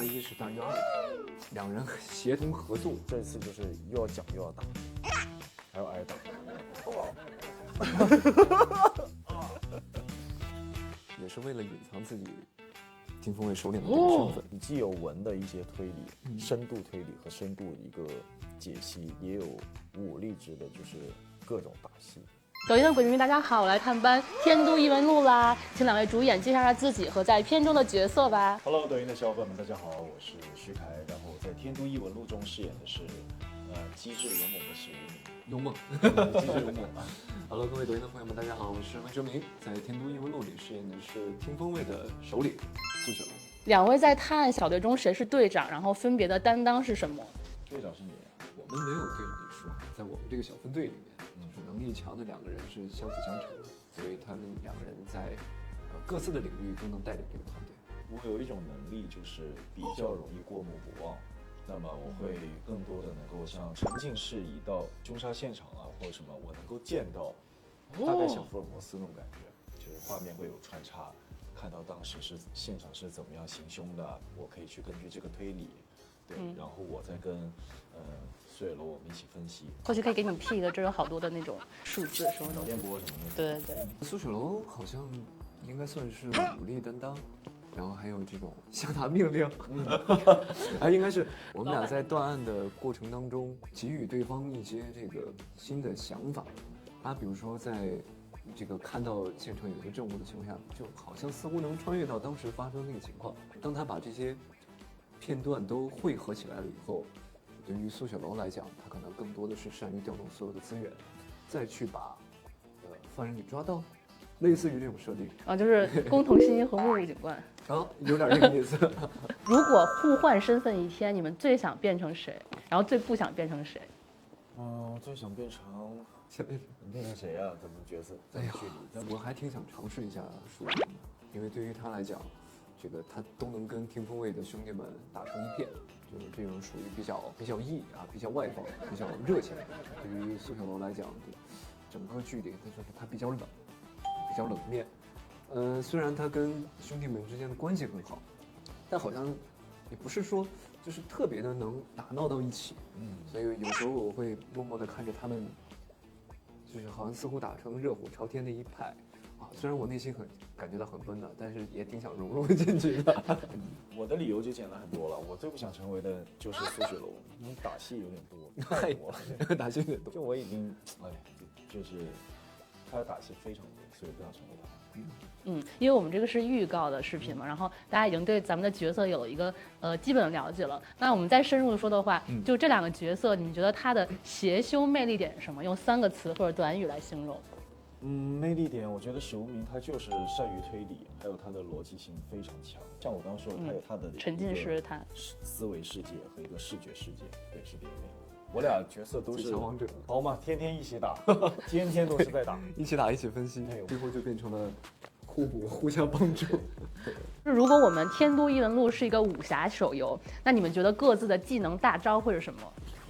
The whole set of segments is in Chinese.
1+1是大于2，两人协同合作。这次就是又要讲又要打，还要挨打。也是为了隐藏自己听风卫首领的这个身份。你既有文的一些推理、深度推理和深度一个解析，也有武力值的，就是各种打戏。抖音的鬼迷大家好，我来探班《天都异闻录》啦，请两位主演介绍一下自己和在片中的角色吧。Hello， 抖音的小伙伴们，大家好，我是徐凯，然后在《天都异闻录》中饰演的是机智勇猛的史无勇猛，机智勇猛。Hello， 各位抖音的朋友们，大家好，我是魏哲明，在《天都异闻录》里饰演的是听风卫的首领苏雪龙。两位在探案小队中谁是队长，然后分别的担当是什么？队长是你啊？我们没有队长一说，在我们这个小分队里面，就是能力强的两个人是相辅相成的，所以他们两个人在各自的领域都能带领这个团队。我有一种能力，就是比较容易过目不忘。那么我会更多的能够像沉浸式移到凶杀现场啊，或者什么，我能够见到大概像福尔摩斯那种感觉，就是画面会有穿插，看到当时是现场是怎么样行凶的，我可以去根据这个推理，对，然后我再跟苏雪楼我们一起分析。后期可以给你 P 的，这有好多的那种数字什么的。电波什么的。对对对。苏雪楼好像应该算是武力担当。然后还有这种下达命令，应该是我们俩在断案的过程当中给予对方一些这个新的想法。他比如说在这个看到现场有一个证物的情况下，就好像似乎能穿越到当时发生的那个情况。当他把这些片段都汇合起来了以后，对于苏雪楼来讲，他可能更多的是善于调动所有的资源，再去把犯人给抓到。类似于这种设定啊，就是工藤新一和木木警官啊，有点这个意思。如果互换身份一天，你们最想变成谁？然后最不想变成谁？我最想变成谁啊？怎么角色？在剧里，我还挺想尝试一下属灵的，因为对于他来讲，这个他都能跟听风卫的兄弟们打成一片，就是这种属于比较义啊，比较外放，比较热情。对于苏小楼来讲，整个剧里他比较冷。比较冷面，虽然他跟兄弟们之间的关系很好，但好像也不是说就是特别的能打闹到一起，所以有时候我会默默的看着他们，就是好像似乎打成热火朝天的一派，啊，虽然我内心感觉到很温暖，但是也挺想融入进去的。我的理由就简单很多了，我最不想成为的就是苏雪楼，因为打戏有点多，太多了，打戏有点多，就我已经就是他的打戏非常多。所以不想成为他。因为我们这个是预告的视频嘛，然后大家已经对咱们的角色有了一个基本的了解了。那我们再深入的说的话，就这两个角色，你们觉得他的邪修魅力点是什么？用3个词或者短语来形容。魅力点，我觉得史无明他就是善于推理，还有他的逻辑性非常强。像我刚刚说的，他有他的沉浸式他思维世界和一个视觉世界，对，是这样。我俩角色都是小王者，好嘛，天天一起打，天天都是在打，一起打，一起分析，最后就变成了互补，互相帮助。如果我们《天都异闻录》是一个武侠手游，那你们觉得各自的技能大招会是什么？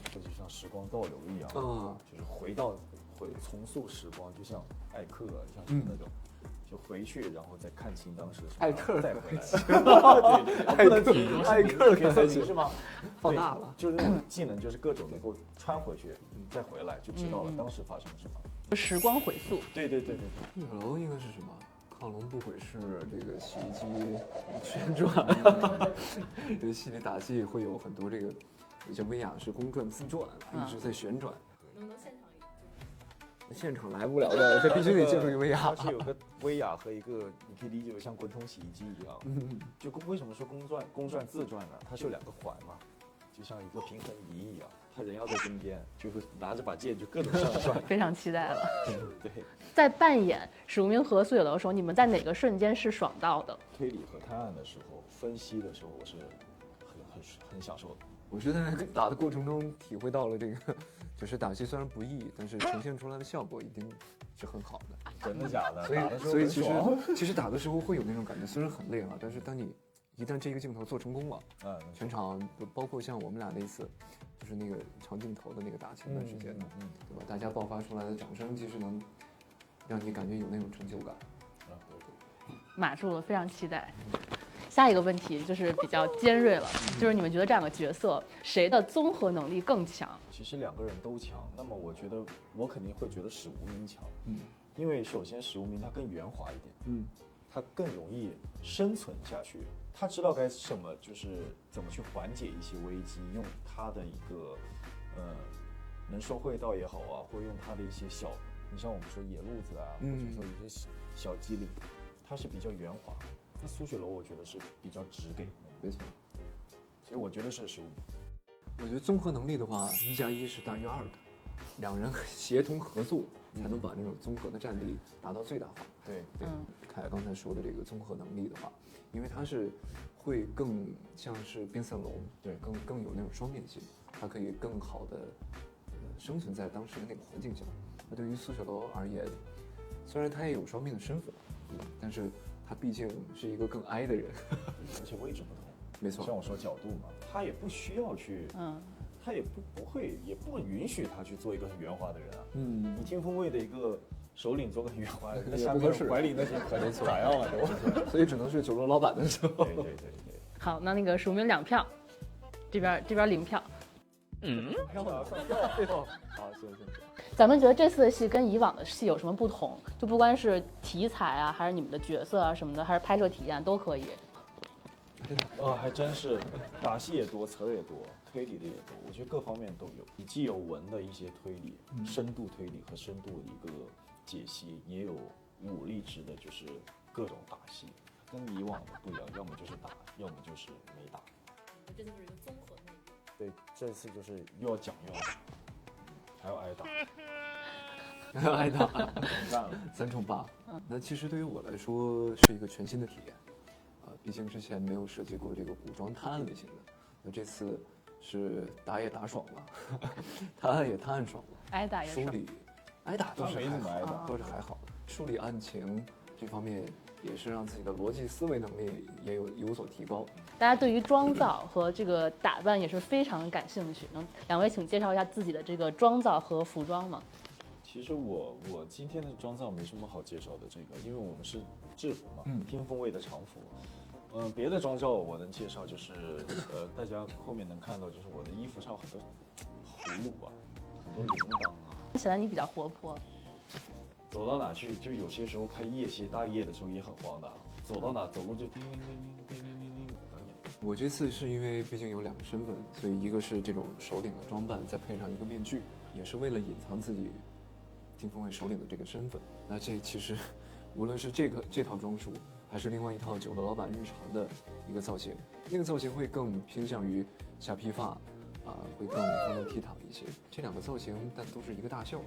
这就像时光倒流一样，就是重塑时光，就像艾克，像那种。就回去，然后再看清当时艾克再回来。对，艾克可以分明是吗？放大了，就是那种技能，就是各种能够穿回去，再回来就知道了当时发生了什么。时光回溯。对。月楼应该是什么？亢龙不悔是这个洗衣机旋转，对，戏里打戏会有很多这个叫威亚式公转自转，一直在旋转。能不能现场来不了的，这必须得借助于威亚。它是有个威亚和一个，你可以理解为像滚筒洗衣机一样。就为什么说公转自转呢？它是有2个环嘛，就像一个平衡仪一样，他人要在中间，就会拿着把剑就各种上转。非常期待了。对，在扮演史无明和苏雪楼的时候，你们在哪个瞬间是爽到的？推理和探案的时候，分析的时候，我是很享受的。我是在打的过程中体会到了这个，就是打戏虽然不易，但是呈现出来的效果一定是很好的。真的假的？所以其实打的时候会有那种感觉，虽然很累啊，但是当你一旦这个镜头做成功了，全场包括像我们俩那次，就是那个长镜头的那个打前段时间，对吧？大家爆发出来的掌声，其实能让你感觉有那种成就感。码住了，非常期待。下一个问题就是比较尖锐了，就是你们觉得这两个角色谁的综合能力更强？其实两个人都强，那么我觉得我肯定会觉得史无名强，因为首先史无名他更圆滑一点，他更容易生存下去，他知道该什么，就是怎么去缓解一些危机，用他的一个能说会道也好啊，或者用他的一些小，你像我们说野路子啊，或者说有些小机灵，他是比较圆滑。那苏雪楼我觉得是比较直给的，没错。所以我觉得是史无名。我觉得综合能力的话，1+1是大于2的，两人协同合作才能把那种综合的战力达到最大化。对，凯刚才说的这个综合能力的话，因为它是会更像是变色龙，对，更有那种双面性，它可以更好的生存在当时的那个环境下。那对于苏雪楼而言，虽然他也有双面的身份，但是他毕竟是一个更矮的人，而且位置不同。没错，像我说角度嘛，他也不需要去，他也不会，也不允许他去做一个很圆滑的人啊。你听风卫的一个首领做个很圆滑的人，那下面怀里那些可能咋样了都？所以只能是酒楼老板的时候。对。好，那个署名2票，这边0票。好，行。咱们觉得这次的戏跟以往的戏有什么不同？就不光是题材啊，还是你们的角色啊什么的，还是拍摄体验都可以。还真是，打戏也多，词儿也多，推理的也多，我觉得各方面都有。你既有文的一些推理，深度推理和深度的一个解析，也有武力值的，就是各种打戏，跟以往的不一样，要么就是打，要么就是没打。这就是一个综合内容。对，这次就是又要讲又要打，还要挨打。挨打，3乘8。那其实对于我来说是一个全新的体验，毕竟之前没有涉及过这个古装探案类型的，那这次是打也打爽了，探案也探案爽了，挨打也梳理，挨打倒是没怎么挨打，倒是还好，梳理案情这方面也是让自己的逻辑思维能力也有所提高。大家对于妆造和这个打扮也是非常感兴趣，两位请介绍一下自己的这个妆造和服装嘛。其实我今天的妆造没什么好介绍的，这个因为我们是制服嘛，听风卫的常服。别的妆造我能介绍，就是大家后面能看到，就是我的衣服上有很多葫芦啊，很多铃铛啊。显得你比较活泼。走到哪去，就有些时候拍夜戏大夜的时候也很慌的，走到哪走路就叮铃铃铃叮铃铃铃。我这次是因为毕竟有2个身份，所以一个是这种首领的装扮，再配上一个面具，也是为了隐藏自己听风卫首领的这个身份。那这其实无论是这套装束，还是另外一套酒楼老板日常的一个造型，那个造型会更偏向于下披发，会更风流倜傥一些。这2个造型但都是一个大袖，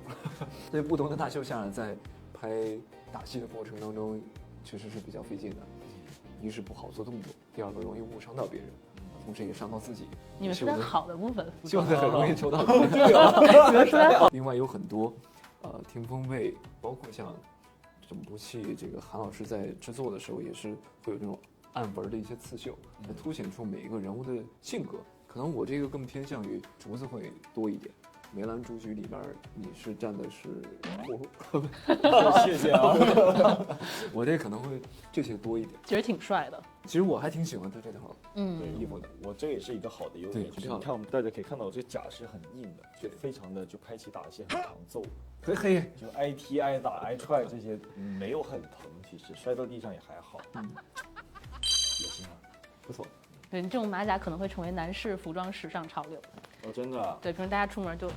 在不同的大袖下，在拍打戏的过程当中，确实是比较费劲的。一是不好做动作，第2个容易误伤到别人，同时也伤到自己。你们说点好的部分，秀的很容易抽到别人。对啊，你们说点好。另外有很多，听风卫，包括像整部戏，这个韩老师在制作的时候也是会有这种暗纹的一些刺绣，来凸显出每一个人物的性格。可能我这个更偏向于竹子会多一点。梅兰竹菊里边，你是站的是葫芦，谢谢啊。我这可能会这些多一点。其实挺帅的。其实我还挺喜欢他这套衣服的。我这也是一个好的优点。你看我们大家可以看到，我这甲是很硬的，就非常的就拍起打戏很抗揍。嘿，就挨踢、挨打、挨踹这些没有很疼，其实摔到地上也还好。也行啊，不错。对，这种马甲可能会成为男士服装时尚潮流。哦，真的啊？对，可能大家出门就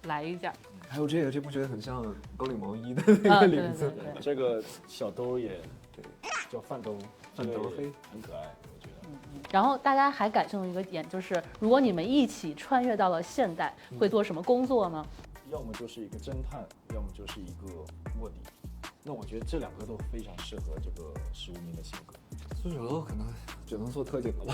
来一件。还有这不觉得很像高领毛衣的那个领子？对，这个小兜也对，叫饭兜，饭兜黑，很可爱，我觉得。然后大家还感兴趣一个点就是，如果你们一起穿越到了现代，会做什么工作呢？要么就是一个侦探，要么就是一个卧底。那我觉得这2个都非常适合这个史无名的性格。苏雪楼可能只能做特警了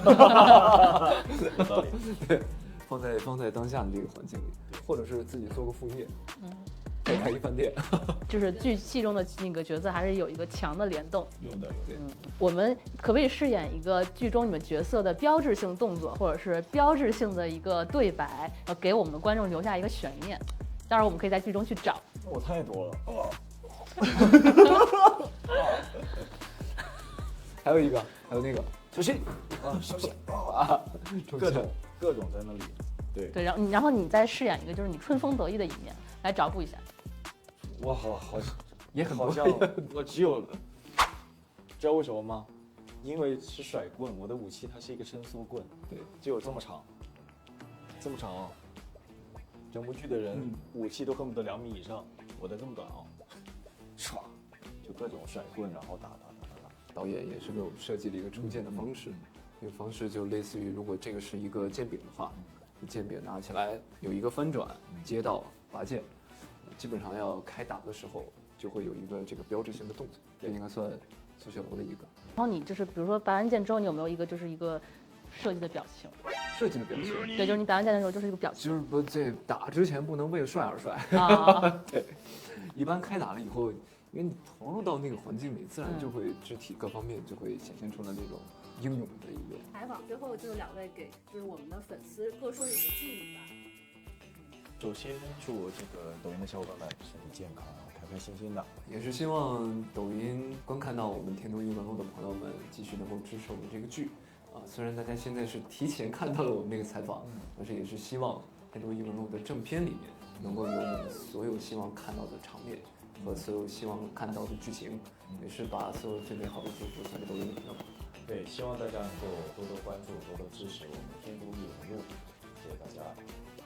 吧？有道理。对，放在当下的这个环境里，或者是自己做个副业，再开一饭店。就是剧戏中的那个角色还是有一个强的联动。有的，对。我们可不可以饰演一个剧中你们角色的标志性动作，或者是标志性的一个对白，要给我们的观众留下一个悬念？当然，我们可以在剧中去找。我太多了。还有那个，小心啊，小心啊，各种在那里，对，对，然后你再饰演一个就是你春风得意的一面，来找补一下。我好也很好像我只有，知道为什么吗？因为是甩棍，我的武器它是一个伸缩棍，对，只有这么长，这么长哦。整部剧的人武器都恨不得2米以上，我的这么短哦，唰，就各种甩棍，然后打。导演也是给我们设计了一个出剑的方式，这个方式就类似于，如果这个是一个剑柄的话，剑柄拿起来有一个翻转，接到拔剑，基本上要开打的时候就会有一个这个标志性的动作，这应该算苏小楼的一个。然后你就是比如说拔完剑之后，你有没有一个就是一个设计的表情？设计的表情，对，就是你拔完剑的时候就是一个表情。就是不这打之前不能为了帅而帅啊，对，一般开打了以后。因为你投入到那个环境里，自然就会肢体各方面就会显现出来那种英勇的一面。采访最后就是2位给就是我们的粉丝各说一个寄语吧。首先祝我这个抖音的小伙伴们身体健康，开开心心的。也是希望抖音观看到我们天都异闻录的朋友们继续能够支持我们这个剧啊。虽然大家现在是提前看到了我们那个采访，但是也是希望天都异闻录的正片里面能够有我们所有希望看到的场面。和所有希望看到的剧情，也是把所有最美好的祝福传给抖音的朋友们。对，希望大家能够多多关注，多多支持我们天都异闻录，谢谢大家。